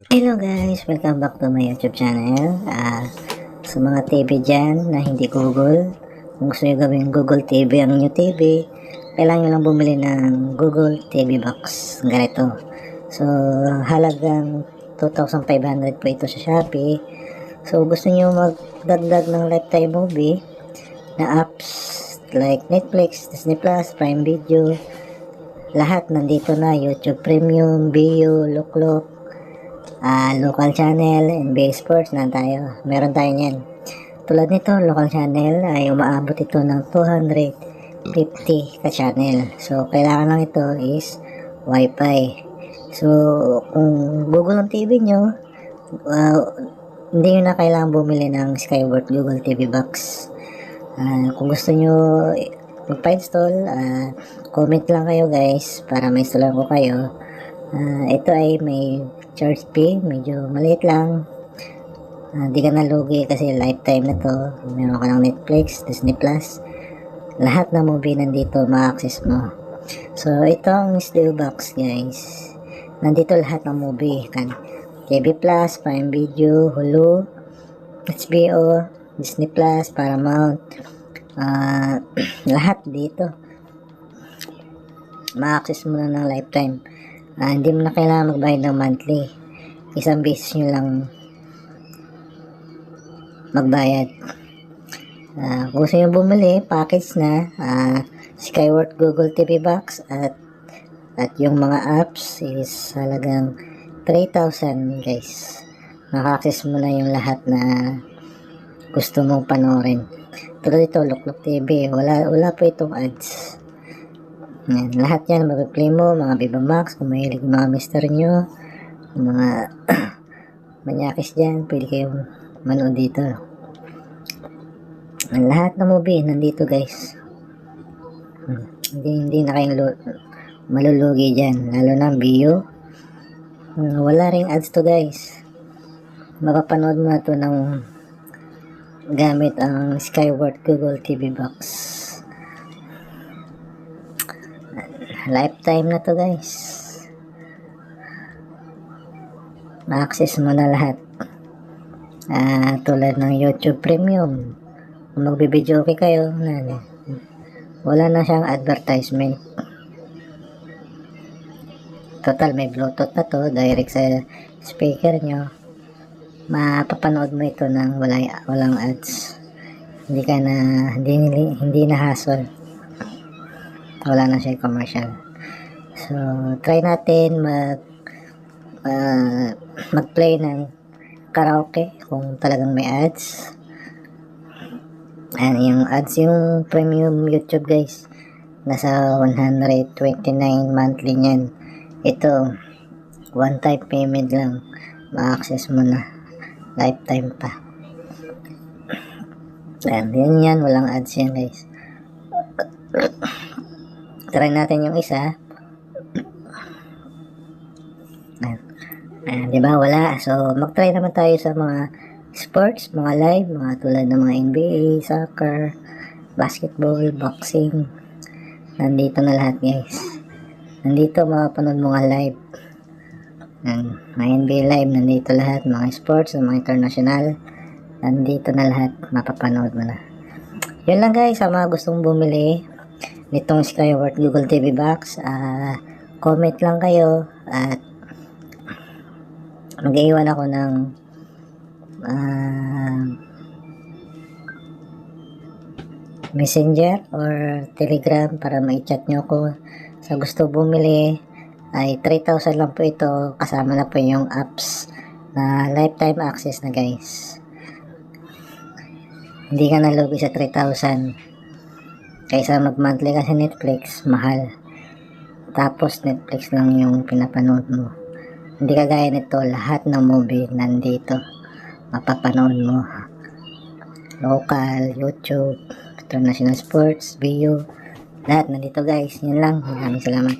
Hello guys! Welcome back to my YouTube channel. Sa mga TV dyan na hindi Google, kung gusto nyo gawin Google TV ang new TV, kailangan nyo lang bumili ng Google TV Box. Ganito. So, halagang 2,500 po ito sa Shopee. So, gusto nyo magdagdag ng lifetime movie na apps like Netflix, Disney Plus, Prime Video, lahat nandito na. YouTube Premium, Bio, Loklok, local channel, NBA Sports na tayo. Meron tayo niyan. Tulad nito, local channel ay umaabot ito ng 250 ka channel. So, kailangan lang ito is Wi-Fi. So, kung Google ang TV nyo, hindi nyo na kailangan bumili ng Skyward Google TV Box. Kung gusto nyo magpa-install, comment lang kayo guys para ma-installan ko kayo. Ito ay may charge fee, medyo maliit lang. Di ka nalugi kasi lifetime na to. Meron ka ng Netflix, Disney Plus, lahat ng movie nandito ma-access mo. So itong Studio Box guys, nandito lahat ng movie kan TV Plus, Prime Video, Hulu, HBO, Disney Plus, Paramount, lahat dito ma-access mo na ng lifetime. Hindi mo na kailangan magbayad ng monthly. Isang beses nyo lang magbayad. Kung gusto nyo bumili, package na, Skyward Google TV Box at yung mga apps is halagang 3,000 guys. Maka-access mo na yung lahat na gusto mong panoorin. Tulad ito, Loklok TV. Wala po itong ads. Yan, lahat yan mapiplay mo, mga Viva Max, kung mahilig mga mister nyo, mga manyakis dyan, pwede kayong manood dito. Lahat ng movie nandito guys. Hindi na kayong malulugi dyan, lalo na Bio. Wala ring ads to guys. Mapapanood mo na to ng gamit ang Skyward Google TV Box. Lifetime na to guys. Ma-access mo na lahat. Tulad ng YouTube Premium. Kung magbibideo okay kayo, wala na siyang advertisement. Total may Bluetooth na to, direct sa speaker nyo. Mapapanood mo ito ng walang ads. Hindi na hassle. Wala na siya commercial. So, try natin mag-play ng karaoke kung talagang may ads. Yung ads, yung premium YouTube guys, nasa 129 monthly niyan. Ito, one time payment lang, ma-access mo na lifetime pa. Yan, walang ads yan guys. Try natin yung isa. Diba? Wala. So, mag-try naman tayo sa mga sports, mga live, mga tulad ng mga NBA, soccer, basketball, boxing. Nandito na lahat guys. Nandito mapapanood mga live. Mga NBA live, nandito lahat. Mga sports, mga international, nandito na lahat. Mapapanood mo na. Yun lang guys, sa mga gustong bumili nitong Skyward Google TV Box, comment lang kayo at mag-iwan ako ng messenger or telegram para ma-chat nyo ako. Sa gusto bumili ay 3,000 lang po ito, kasama na po yung apps na lifetime access na guys. Hindi ka nalugi sa 3,000 kaysa mag-monthly kasi Netflix, mahal. Tapos Netflix lang yung pinapanood mo. Hindi kagaya nito, lahat ng movie nandito. Mapapanood mo. Local, YouTube, international sports, video, lahat nandito guys. Yun lang. Maraming salamat.